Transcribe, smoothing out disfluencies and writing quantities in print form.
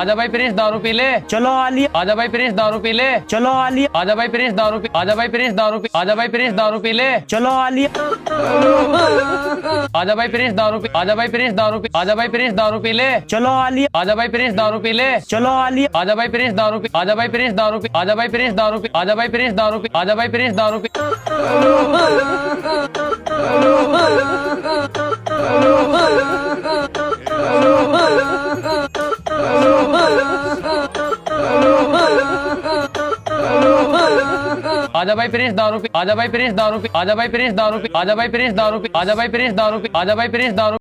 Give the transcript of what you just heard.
आजा भाई प्रिंस दारू पी ले। चलो आ लिया। आजा भाई प्रिंस दारू पी ले। चलो आ लिया। आजा भाई प्रिंस दारू पी। आजा भाई प्रिंस दारू पी। आजा भाई प्रिंस दारू पी ले। चलो आ लिया। आजा भाई प्रिंस दारू पी। आजा भाई प्रिंस दारू पी। आजा भाई प्रिंस दारू पी ले। चलो आ लिया। आजा भाई प्रिंस दारू पी ले। चलो आ लिया। आजा भाई प्रिंस दारू पी। आजा भाई प्रिंस दारू पी। आजा भाई प्रिंस दारू पी। आजा भाई प्रिंस दारू पी। आजा भाई प्रिंस दारू पी। आजा भाई प्रिंस दारू पी। आजा भाई प्रिंस दारू पी। आजा भाई प्रिंस दारू पी। आजा भाई प्रिंस दारू पी। आजा भाई प्रिंस दारू पी। आजा भाई प्रिंस दारू